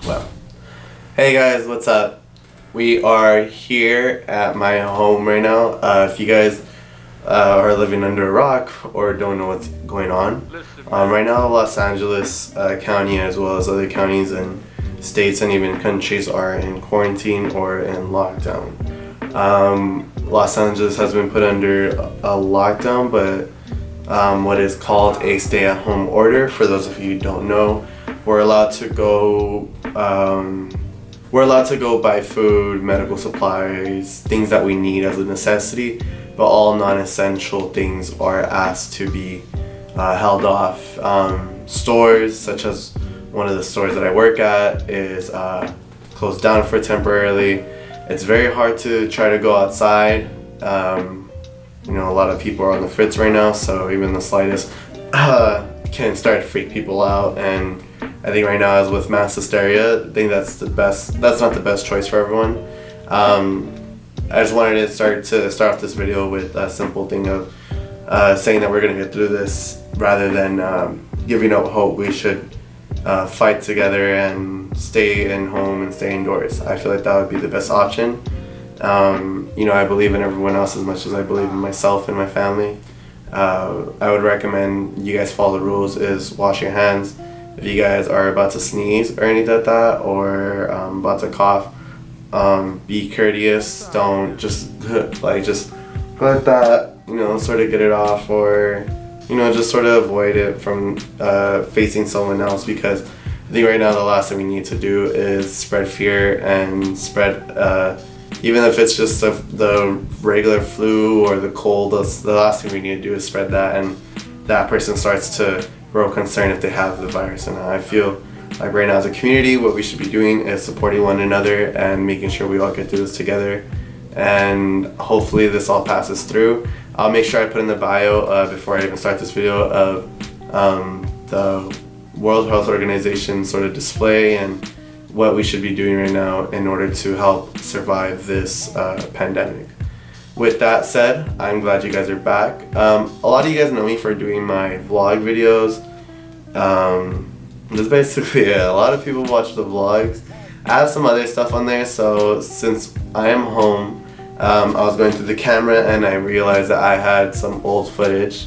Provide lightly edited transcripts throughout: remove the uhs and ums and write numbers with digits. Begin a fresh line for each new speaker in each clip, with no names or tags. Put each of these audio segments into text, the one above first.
Well, hey guys, what's up? We are here at my home right now. If you guys are living under a rock or don't know what's going on, right now Los Angeles County, as well as other counties and states and even countries, are in quarantine or in lockdown. Los Angeles has been put under a lockdown, but what is called a stay-at-home order. For those of you who don't know, we're allowed to go buy food, medical supplies, things that we need as a necessity, but all non-essential things are asked to be held off. Stores, such as one of the stores that I work at, is closed down for temporarily. It's very hard to try to go outside. A lot of people are on the fritz right now, so even the slightest can start to freak people out. And I think right now, as with mass hysteria, I think that's not the best choice for everyone. I just wanted to start off this video with a simple thing of saying that we're gonna get through this, rather than giving up hope. We should fight together and stay in home and stay indoors. I feel like that would be the best option. I believe in everyone else as much as I believe in myself and my family. I would recommend you guys follow the rules: is wash your hands. If you guys are about to sneeze or anything like that, or about to cough, be courteous. Don't just just let that, sort of get it off, or just sort of avoid it from facing someone else, because I think right now the last thing we need to do is spread fear and spread, even if it's just the regular flu or the cold, the last thing we need to do is spread that, and that person starts to grow concerned if they have the virus or not. I feel like right now as a community, what we should be doing is supporting one another and making sure we all get through this together, and hopefully this all passes through. I'll make sure I put in the bio before I even start this video of the World Health Organization sort of display and what we should be doing right now in order to help survive this pandemic. With that said, I'm glad you guys are back. A lot of you guys know me for doing my vlog videos. That's basically it. A lot of people watch the vlogs. I have some other stuff on there, so since I am home, I was going through the camera and I realized that I had some old footage,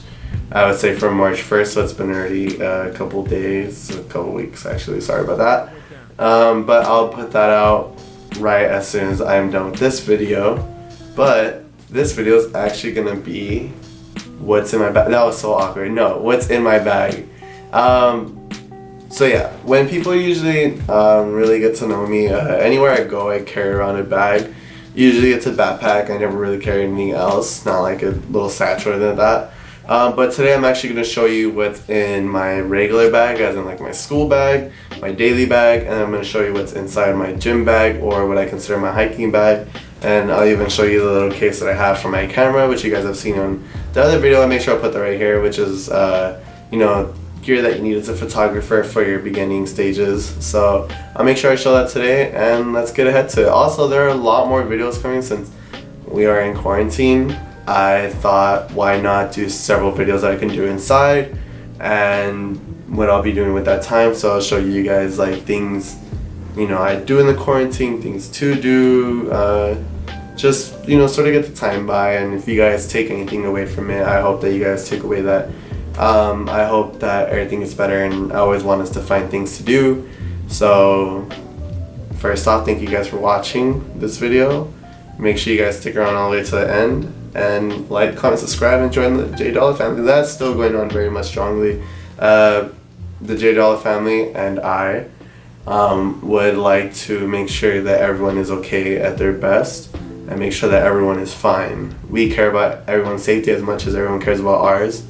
I would say from March 1st, so it's been already a couple weeks actually, sorry about that. But I'll put that out right as soon as I'm done with this video. But this video is actually gonna be what's in my bag. That was so awkward. No, what's in my bag. So yeah, when people usually really get to know me, anywhere I go I carry around a bag. Usually it's a backpack. I never really carry anything else, not like a little satchel or anything like that. But today I'm actually going to show you what's in my regular bag, as in like my school bag, my daily bag, and I'm going to show you what's inside my gym bag, or what I consider my hiking bag. And I'll even show you the little case that I have for my camera, which you guys have seen on the other video. I'll make sure I'll put that right here, which is gear that you need as a photographer for your beginning stages. So I'll make sure I show that today, and let's get ahead to it. Also, there are a lot more videos coming since we are in quarantine. I thought, why not do several videos that I can do inside and what I'll be doing with that time. So I'll show you guys like things I do in the quarantine, things to do, just sort of get the time by. And if you guys take anything away from it, I hope that you guys take away that I hope that everything is better, and I always want us to find things to do. So first off, thank you guys for watching this video. Make sure you guys stick around all the way to the end, and like, comment, subscribe, and join the J Dollar family. That's still going on very much strongly. The J Dollar family and I would like to make sure that everyone is okay at their best, and make sure that everyone is fine. We care about everyone's safety as much as everyone cares about ours.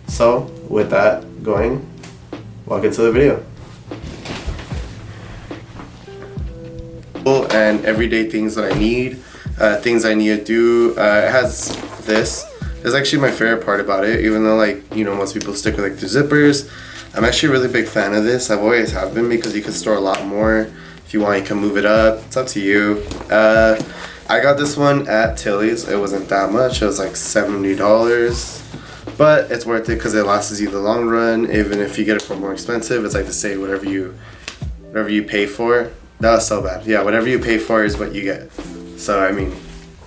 So with that going, welcome to the video. And everyday things that I need, things I need to do. It has this. It's actually my favorite part about it, even though most people stick with the zippers. I'm actually a really big fan of this. I've always have been, because you can store a lot more. If you want, you can move it up. It's up to you. I got this one at Tilly's. It wasn't that much. It was like $70. but it's worth it because it lasts you the long run. Even if you get it for more expensive, it's like to say whatever you pay for. That was so bad. Yeah, whatever you pay for is what you get. So I mean,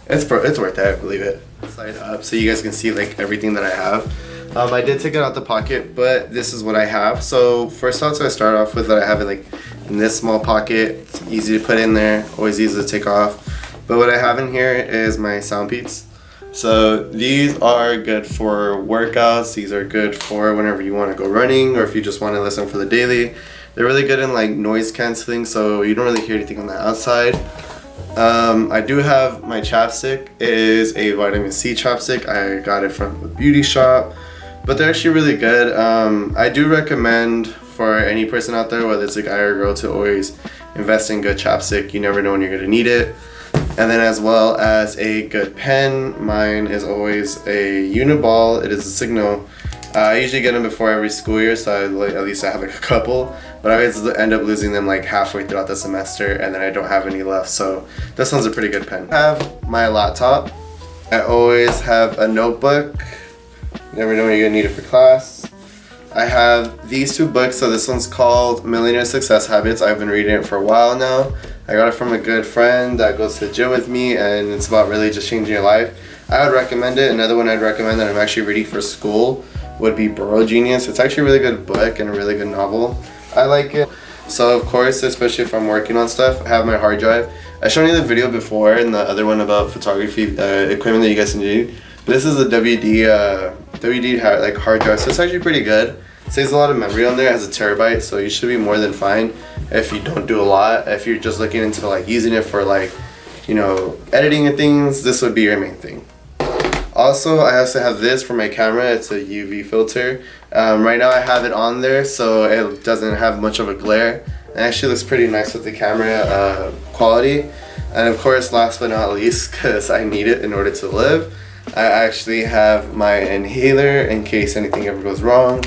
it's worth it. I believe it. Slide up so you guys can see like everything that I have. I did take it out the pocket, but this is what I have. So first off, so I start off with that I have it like in this small pocket. It's easy to put in there, always easy to take off. But what I have in here is my Soundbeats. So these are good for workouts. These are good for whenever you want to go running or if you just want to listen for the daily. They're really good in like noise canceling, so you don't really hear anything on the outside. I do have my chapstick. It is a vitamin C chapstick. I got it from the beauty shop, but they're actually really good. I do recommend for any person out there, whether it's a guy or a girl, to always invest in good chapstick. You never know when you're gonna need it. And then as well as a good pen. Mine is always a Uniball. It is a Signal. I usually get them before every school year, so at least I have like a couple. But I always end up losing them like halfway throughout the semester, and then I don't have any left. So this one's a pretty good pen. I have my laptop. I always have a notebook. Never know when you're gonna need it for class. I have these two books. So this one's called Millionaire Success Habits. I've been reading it for a while now. I got it from a good friend that goes to the gym with me, and it's about really just changing your life. I would recommend it. Another one I'd recommend that I'm actually reading for school would be Burrow Genius. It's actually a really good book and a really good novel. I like it. So of course, especially if I'm working on stuff, I have my hard drive. I showed you the video before and the other one about photography equipment that you guys need. This is a WD hard drive, so it's actually pretty good. It saves a lot of memory on there. It has a terabyte, so you should be more than fine if you don't do a lot. If you're just looking into like using it for like, you know, editing and things, this would be your main thing. Also, I also have this for my camera. It's a UV filter. Right now I have it on there so it doesn't have much of a glare. It actually looks pretty nice with the camera quality. And of course, last but not least, because I need it in order to live, I actually have my inhaler in case anything ever goes wrong.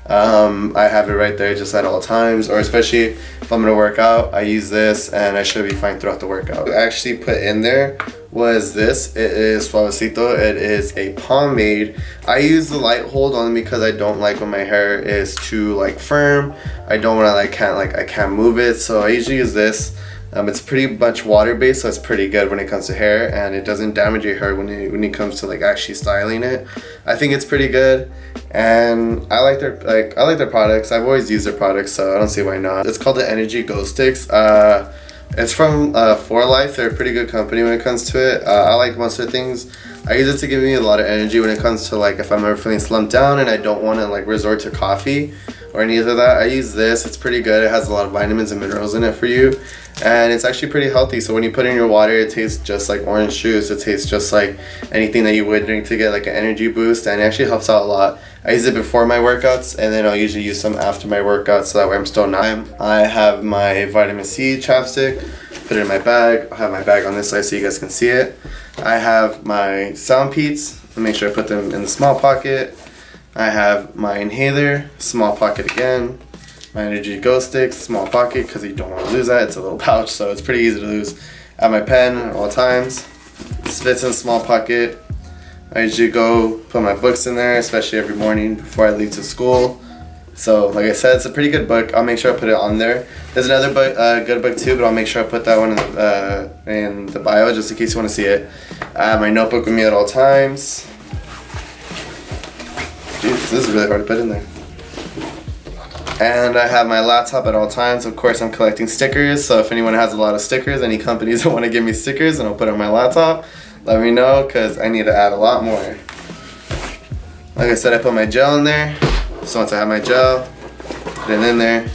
I have it right there just at all times, or especially if I'm gonna work out, I use this and I should be fine throughout the workout. I actually put in there was this. It is Suavecito. It is a pomade. I use the light hold only because I don't like when my hair is too like firm. I don't want to I can't move it, so I usually use this. It's pretty much water based, so it's pretty good when it comes to hair, and it doesn't damage your hair when it comes to like actually styling it. I think it's pretty good, and I like their products. I've always used their products, so I don't see why not. It's called the Energy Glow Sticks. It's from 4Life. They're a pretty good company when it comes to it. I like most of the things. I use it to give me a lot of energy when it comes to like if I'm ever feeling slumped down and I don't want to like resort to coffee or any of that. I use this. It's pretty good. It has a lot of vitamins and minerals in it for you, and it's actually pretty healthy. So when you put it in your water, it tastes just like orange juice. It tastes just like anything that you would drink to get like an energy boost, and it actually helps out a lot. I use it before my workouts, and then I'll usually use some after my workouts, so that way I'm still not. I have my vitamin C chapstick. Put it in my bag. I have my bag on this side so you guys can see it. I have my Soundbeats. Make sure I put them in the small pocket. I have my inhaler, small pocket again. My Energy Glow Sticks, small pocket because you don't want to lose that. It's a little pouch, so it's pretty easy to lose. I have my pen at all times. This fits in a small pocket. I usually go put my books in there, especially every morning before I leave to school. So like I said, it's a pretty good book. I'll make sure I put it on there. There's another book, good book too, but I'll make sure I put that one in the bio just in case you want to see it. I have my notebook with me at all times. Jeez, this is really hard to put in there. And I have my laptop at all times. Of course, I'm collecting stickers, so if anyone has a lot of stickers, any companies that want to give me stickers and I'll put it on my laptop, let me know because I need to add a lot more. Like I said, I put my gel in there. So once I have my gel, put it in there.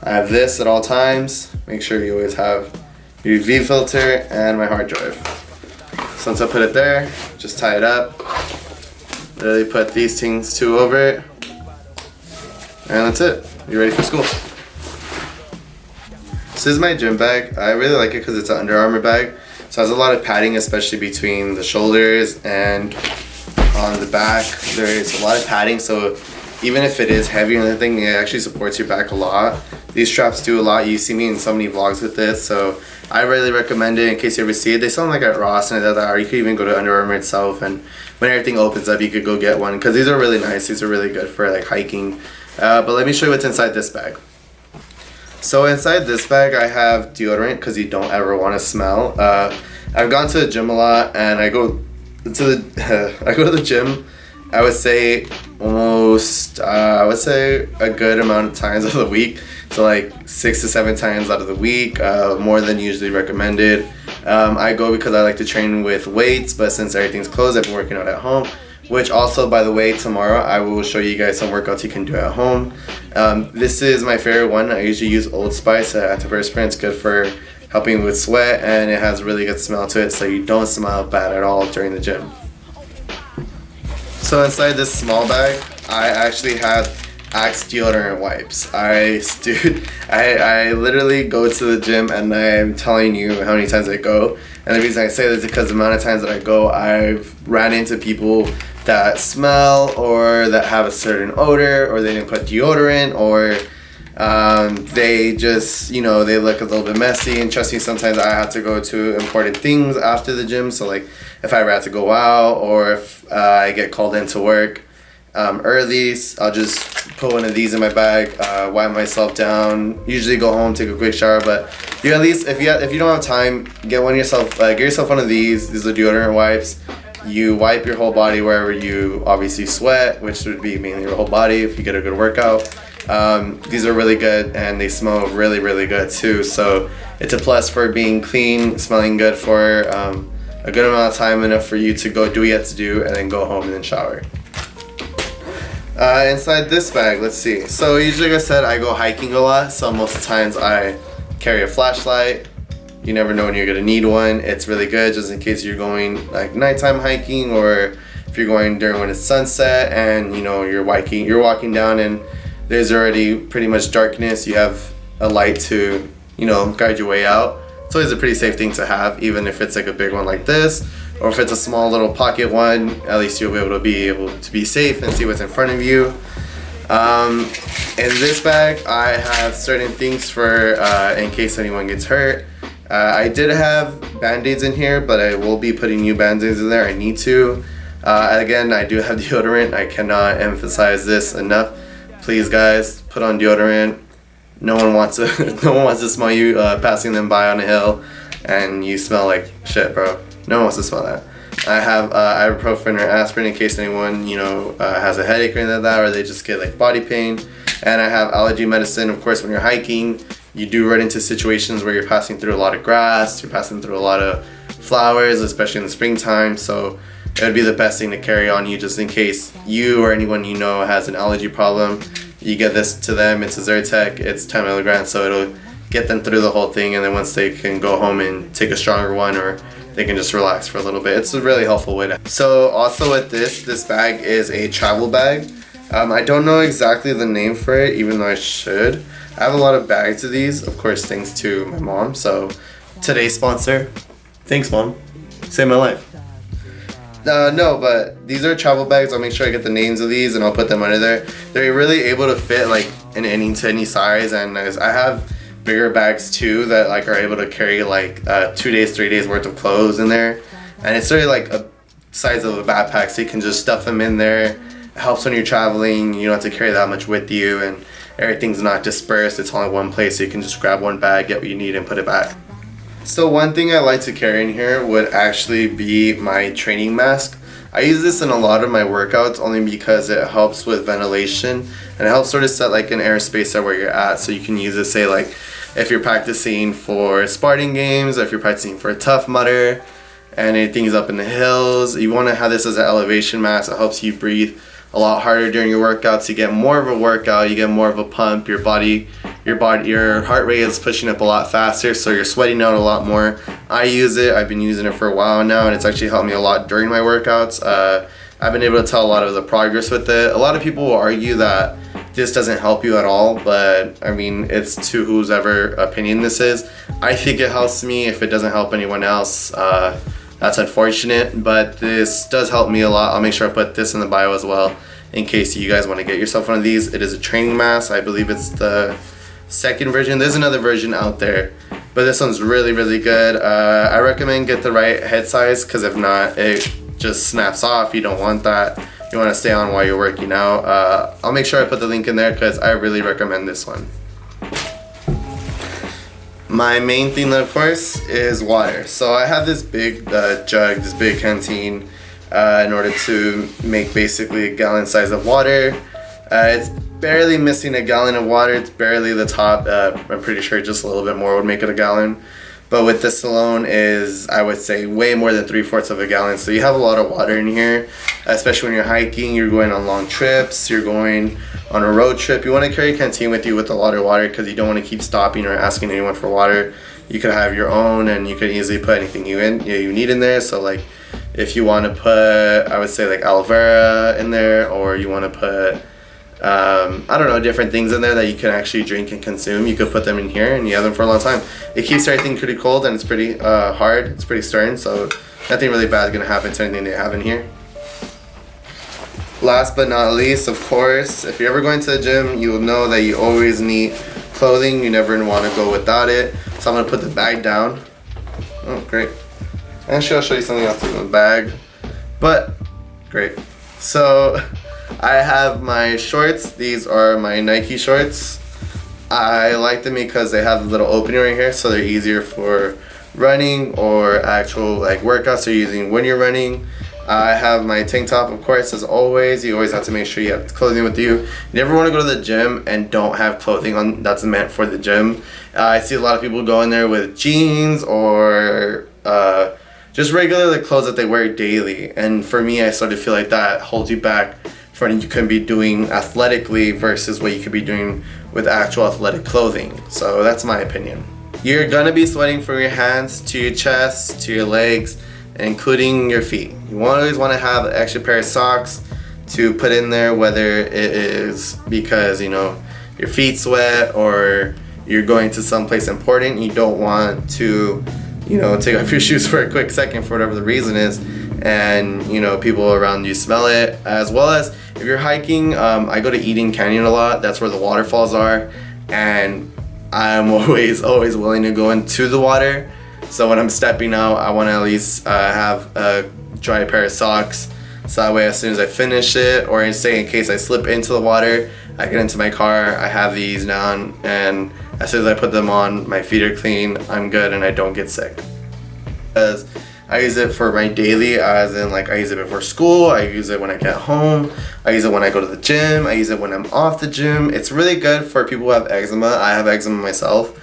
I have this at all times. Make sure you always have your UV filter and my hard drive. So once I put it there, just tie it up. Literally put these things two over it. And that's it. You're ready for school. This is my gym bag. I really like it because it's an Under Armour bag. So it has a lot of padding, especially between the shoulders and on the back. There is a lot of padding, so even if it is heavy or anything, it actually supports your back a lot. These straps do a lot. You see me in so many vlogs with this, so I really recommend it in case you ever see it. They sell them like at Ross and that, or you could even go to Under Armour itself, and when everything opens up you could go get one, because these are really nice. These are really good for like hiking. But let me show you what's inside this bag. So inside this bag I have deodorant, because you don't ever want to smell. I've gone to the gym a lot, and I go to the gym, I would say almost a good amount of times of the week. So like 6 to 7 times out of the week, more than usually recommended. I go because I like to train with weights, but since everything's closed, I've been working out at home. Which also, by the way, tomorrow I will show you guys some workouts you can do at home. This is my favorite one. I usually use Old Spice antiperspirant. It's good for helping with sweat, and it has a really good smell to it, so you don't smell bad at all during the gym. So inside this small bag, I actually have Axe deodorant wipes. I literally go to the gym, and I'm telling you how many times I go. And the reason I say this is because the amount of times that I go, I've ran into people that smell or that have a certain odor, or they didn't put deodorant, or they just, you know, they look a little bit messy. And trust me, sometimes I have to go to important things after the gym. So like if I ever have to go out, or if I get called into work early, I'll just put one of these in my bag, wipe myself down, usually go home, take a quick shower. But you at least, if you don't have time, get yourself one of these. These are deodorant wipes. You wipe your whole body wherever you obviously sweat, which would be mainly your whole body if you get a good workout. These are really good, and they smell really, really good too. So it's a plus for being clean, smelling good for a good amount of time, enough for you to go do what you have to do and then go home and then shower. Inside this bag, let's see. So usually, like I said, I go hiking a lot, so most of the times I carry a flashlight. You never know when you're gonna need one. It's really good just in case you're going like nighttime hiking, or if you're going during when it's sunset and you know you're walking down and there's already pretty much darkness. You have a light to, you know, guide your way out. It's always a pretty safe thing to have, even if it's like a big one like this, or if it's a small little pocket one. At least you'll be able to be safe and see what's in front of you. In this bag, I have certain things for in case anyone gets hurt. I did have band-aids in here, but I will be putting new band-aids in there. I need to. Again, I do have deodorant. I cannot emphasize this enough. Please, guys, put on deodorant. No one wants to smell you passing them by on a hill, and you smell like shit, bro. No one wants to smell that. I have ibuprofen or aspirin in case anyone, you know, has a headache or anything like that, or they just get like body pain. And I have allergy medicine. Of course, when you're hiking, you do run into situations where you're passing through a lot of grass, you're passing through a lot of flowers, especially in the springtime. So it would be the best thing to carry on you, just in case you or anyone you know has an allergy problem. You get this to them. It's a Zyrtec. It's 10 milligrams, so it'll get them through the whole thing. And then once they can go home and take a stronger one, or they can just relax for a little bit. It's a really helpful way to. So also with this bag is a travel bag. I don't know exactly the name for it, even though I should. I have a lot of bags of these, of course, thanks to my mom. So today's sponsor, thanks mom, saved my life. No, but these are travel bags. I'll make sure I get the names of these and I'll put them under there. They're really able to fit like in any size, and I have bigger bags too that like are able to carry like 2 days, 3 days worth of clothes in there, and it's really like a size of a backpack, so you can just stuff them in there. It helps when you're traveling. You don't have to carry that much with you, and everything's not dispersed. It's all in one place, so you can just grab one bag, get what you need, and put it back. So one thing I like to carry in here would actually be my training mask. I use this in a lot of my workouts only because it helps with ventilation, and it helps sort of set like an airspace at where you're at, so you can use it, say like if you're practicing for Spartan games, or if you're practicing for a Tough Mudder and anything's up in the hills. You want to have this as an elevation mask. It helps you breathe a lot harder during your workouts. You get more of a workout, you get more of a pump. Your heart rate is pushing up a lot faster, so you're sweating out a lot more. I use it. I've been using it for a while now, and it's actually helped me a lot during my workouts. I've been able to tell a lot of the progress with it. A lot of people will argue that this doesn't help you at all, but I mean, it's to whose ever opinion this is. I think it helps me. If it doesn't help anyone else, that's unfortunate, but this does help me a lot. I'll make sure I put this in the bio as well in case you guys want to get yourself one of these. It is a training mask. I believe it's the second version. There's another version out there, but this one's really, really good. I recommend get the right head size, because if not, it just snaps off. You don't want that. You want to stay on while you're working out. I'll make sure I put the link in there, because I really recommend this one. My main thing, of course, is water. So I have this big jug, this big canteen, in order to make basically a gallon size of water. It's barely missing a gallon of water. It's barely the top. I'm pretty sure just a little bit more would make it a gallon. But with this alone is, I would say, way more than 3/4 of a gallon. So you have a lot of water in here, especially when you're hiking, you're going on long trips, you're going on a road trip. You want to carry a canteen with you with a lot of water, because you don't want to keep stopping or asking anyone for water. You could have your own, and you could easily put anything you need in there. So like, if you want to put, I would say like aloe vera in there, or you want to put I don't know, different things in there that you can actually drink and consume. You could put them in here and you have them for a long time. It keeps everything pretty cold, and it's pretty hard. It's pretty stern, so nothing really bad is gonna happen to anything they have in here. Last but not least, of course, if you're ever going to the gym, you will know that you always need clothing. You never want to go without it. So I'm gonna put the bag down. Oh, great. Actually, I'll show you something else in the bag. But great. So I have my shorts. These are my Nike shorts. I like them because they have a little opening right here, so they're easier for running or actual like workouts you're using when you're running. I have my tank top, of course, as always. You always have to make sure you have clothing with you. You never want to go to the gym and don't have clothing on that's meant for the gym. I see a lot of people go in there with jeans or just regular clothes that they wear daily. And for me, I sort of feel like that holds you back for what you can be doing athletically versus what you could be doing with actual athletic clothing. So that's my opinion. You're gonna be sweating from your hands to your chest to your legs, including your feet. You always want to have an extra pair of socks to put in there, whether it is because your feet sweat or you're going to someplace important. You don't want to take off your shoes for a quick second for whatever the reason is, and people around you smell it. As well as if you're hiking, I go to Eden Canyon a lot. That's where the waterfalls are, and I'm always willing to go into the water. So when I'm stepping out, I want to at least have a dry pair of socks, so that way as soon as I finish it, or say in case I slip into the water, I get into my car, I have these down, and as soon as I put them on, my feet are clean, I'm good, and I don't get sick. Because I use it for my daily, as in I use it before school, I use it when I get home, I use it when I go to the gym, I use it when I'm off the gym. It's really good for people who have eczema. I have eczema myself,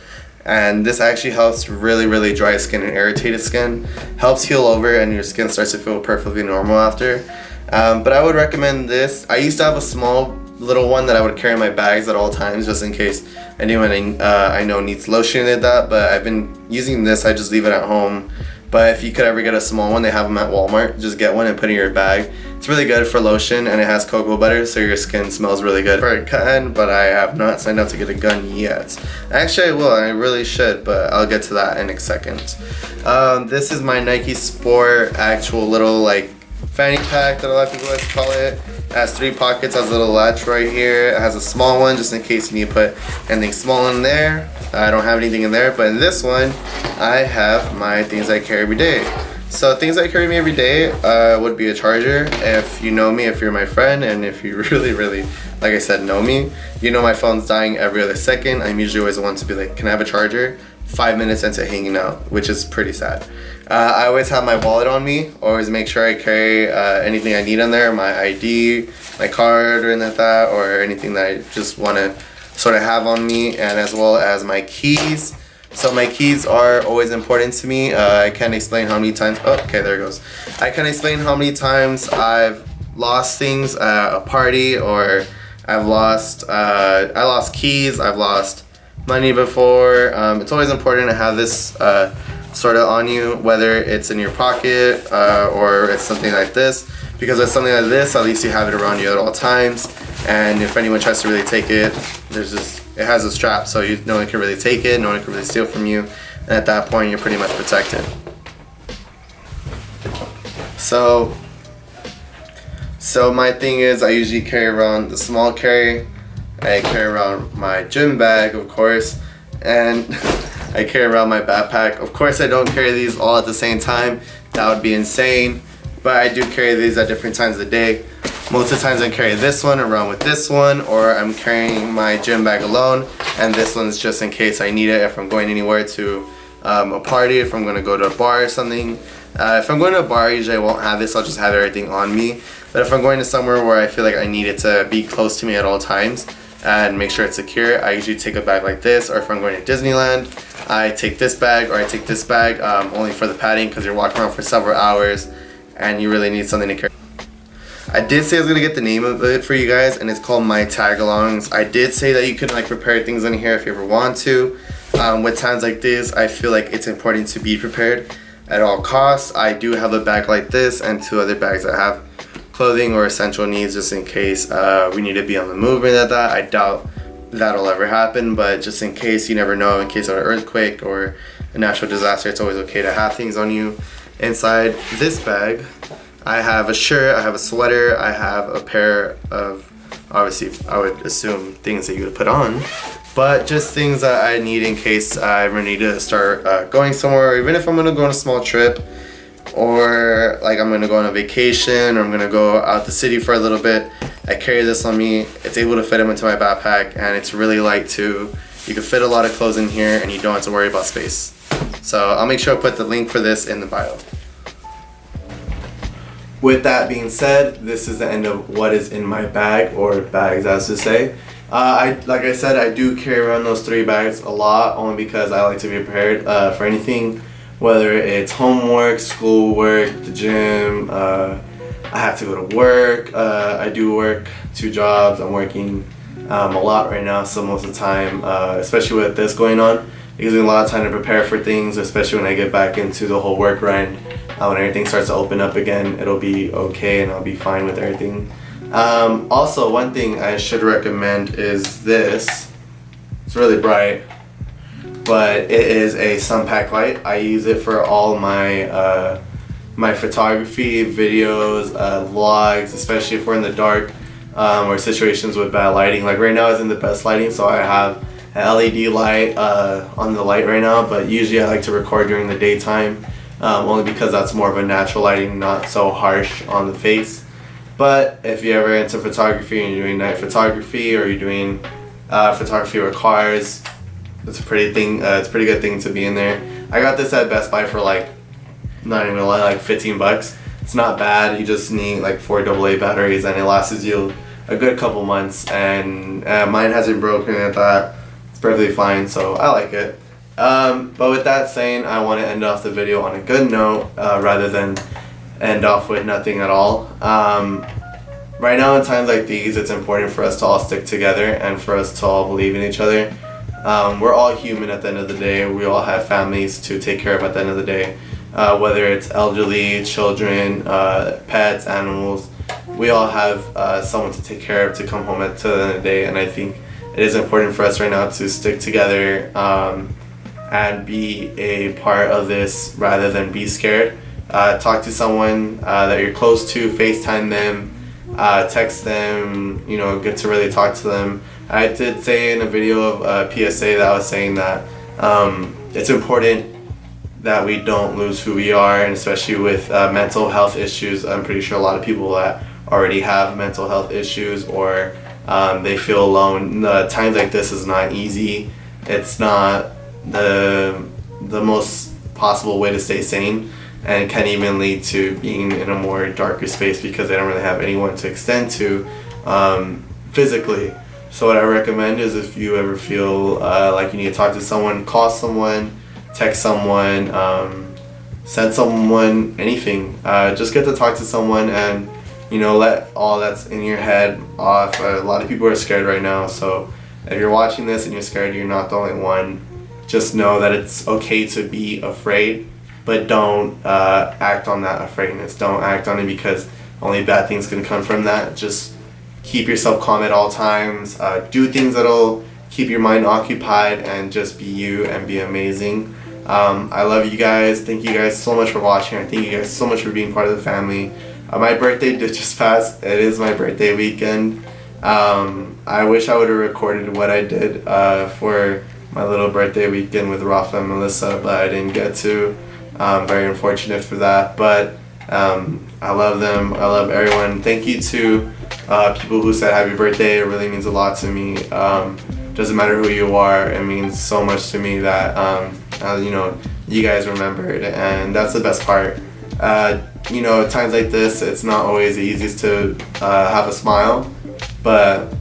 and this actually helps really dry skin and irritated skin. Helps heal over, and your skin starts to feel perfectly normal after. But I would recommend this. I used to have a small little one that I would carry in my bags at all times, just in case anyone I know needs lotion like that, but I've been using this. I just leave it at home. But if you could ever get a small one, they have them at Walmart. Just get one and put it in your bag. It's really good for lotion, and it has cocoa butter, so your skin smells really good. For a gun, but I have not signed up to get a gun yet. Actually, I will. I really should, but I'll get to that in a second. This is my Nike Sport actual little fanny pack that a lot of people like to call it. It has 3 pockets, has a little latch right here. It has a small one just in case you need to put anything small in there. I don't have anything in there, but in this one, I have my things I carry every day. So things I carry every day would be a charger. If you know me, if you're my friend, and if you really, like I said, know me, my phone's dying every other second. I'm usually always the one to be like, can I have a charger? 5 minutes into hanging out, which is pretty sad. I always have my wallet on me. Always make sure I carry anything I need on there, my ID, my card, or anything like that, or anything that I just want to sort of have on me, and as well as my keys. So my keys are always important to me. I can't explain how many times. Oh, okay, there it goes. I can't explain how many times I've lost things at a party, or I've lost. I lost keys. I've lost money before. It's always important to have this sort of on you, whether it's in your pocket or it's something like this, because with something like this, at least you have it around you at all times, and if anyone tries to really take it, it has a strap, so no one can really take it, no one can really steal from you, and at that point you're pretty much protected. So my thing is, I usually carry around the small carry. I carry around my gym bag, of course, and I carry around my backpack. Of course, I don't carry these all at the same time. That would be insane, but I do carry these at different times of the day. Most of the times I carry this one around with this one, or I'm carrying my gym bag alone, and this one's just in case I need it if I'm going anywhere to a party, if I'm going to go to a bar or something. If I'm going to a bar, usually I won't have this, I'll just have everything on me. But if I'm going to somewhere where I feel like I need it to be close to me at all times and make sure it's secure, I usually take a bag like this. Or if I'm going to Disneyland, I take this bag, or I take this bag only for the padding, because you're walking around for several hours and you really need something to carry. I did say I was going to get the name of it for you guys, and it's called My Tagalongs. I did say that you can like prepare things in here if you ever want to. With times like this, I feel like it's important to be prepared at all costs. I do have a bag like this and 2 other bags that have clothing or essential needs just in case we need to be on the move or that. I doubt that'll ever happen, but just in case, you never know, in case of an earthquake or a natural disaster, it's always okay to have things on you. Inside this bag, I have a shirt, I have a sweater, I have a pair of, obviously I would assume things that you would put on, but just things that I need in case I ever need to start going somewhere, or even if I'm going to go on a small trip, or like I'm going to go on a vacation, or I'm going to go out the city for a little bit. I carry this on me. It's able to fit into my backpack, and it's really light too. You can fit a lot of clothes in here and you don't have to worry about space. So I'll make sure I put the link for this in the bio. With that being said, this is the end of what is in my bag, or bags as to say. Like I said, I do carry around those 3 bags a lot, only because I like to be prepared for anything, whether it's homework, schoolwork, the gym, I have to go to work, I do work 2 jobs, I'm working a lot right now, so most of the time, especially with this going on, it gives me a lot of time to prepare for things, especially when I get back into the whole work grind. When everything starts to open up again, it'll be okay and I'll be fine with everything. Also, one thing I should recommend is this. It's really bright, but it is a sun pack light. I use it for all my my photography, videos, vlogs, especially if we're in the dark or situations with bad lighting. Like right now is in the best lighting, so I have an LED light on the light right now, but usually I like to record during the daytime. Only because that's more of a natural lighting, not so harsh on the face. But if you're ever into photography and you're doing night photography, or you're doing photography with cars, it's a pretty good thing to be in there. I got this at Best Buy for like, not even gonna lie, like 15 bucks. It's not bad. You just need like 4 AA batteries and it lasts you a good couple months, and mine hasn't broken at that. It's perfectly fine, so I like it. But with that saying, I want to end off the video on a good note rather than end off with nothing at all. Right now in times like these, it's important for us to all stick together and for us to all believe in each other. We're all human at the end of the day. We all have families to take care of at the end of the day. Whether it's elderly, children, pets, animals, we all have someone to take care of, to come home at the end of the day. And I think it is important for us right now to stick together and be a part of this rather than be scared. Talk to someone that you're close to, FaceTime them, text them, get to really talk to them. I did say in a video of PSA that I was saying that it's important that we don't lose who we are, and especially with mental health issues. I'm pretty sure a lot of people that already have mental health issues, or they feel alone. Times like this is not easy. It's not the most possible way to stay sane, and can even lead to being in a more darker space because they don't really have anyone to extend to physically. So what I recommend is, if you ever feel like you need to talk to someone, call someone, text someone, send someone anything. Just get to talk to someone and let all that's in your head off. A lot of people are scared right now, so if you're watching this and you're scared, you're not the only one. Just know that it's okay to be afraid, but don't act on that afraidness. Don't act on it because only bad things can come from that. Just keep yourself calm at all times. Do things that'll keep your mind occupied, and just be you and be amazing. I love you guys. Thank you guys so much for watching. I thank you guys so much for being part of the family. My birthday did just pass. It is my birthday weekend. I wish I would have recorded what I did for my little birthday weekend with Rafa and Melissa, but I didn't get to. Very unfortunate for that, but I love them. I love everyone. Thank you to people who said happy birthday. It really means a lot to me. Doesn't matter who you are, it means so much to me that you guys remembered, and that's the best part. Times like this, it's not always the easiest to have a smile, but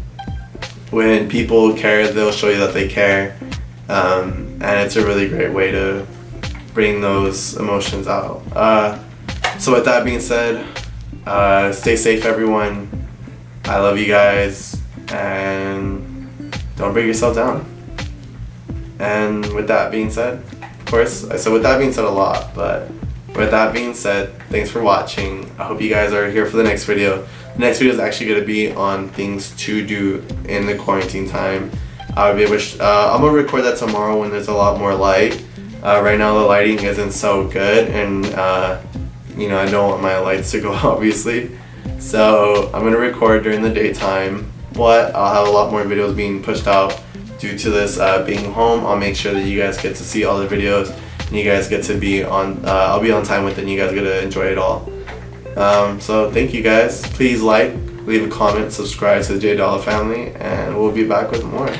when people care, they'll show you that they care, and it's a really great way to bring those emotions out. So with that being said, stay safe, everyone. I love you guys, and don't break yourself down. And with that being said, of course, I said with that being said a lot, but with that being said, thanks for watching. I hope you guys are here for the next video. The next video is actually going to be on things to do in the quarantine time. I'm gonna record that tomorrow when there's a lot more light. Right now the lighting isn't so good, and I don't want my lights to go obviously. So I'm gonna record during the daytime, but I'll have a lot more videos being pushed out due to this being home. I'll make sure that you guys get to see all the videos, and you guys get to be on. I'll be on time with it, and you guys get to enjoy it all. So thank you guys. Please like, leave a comment, subscribe to the J Dollar family, and we'll be back with more.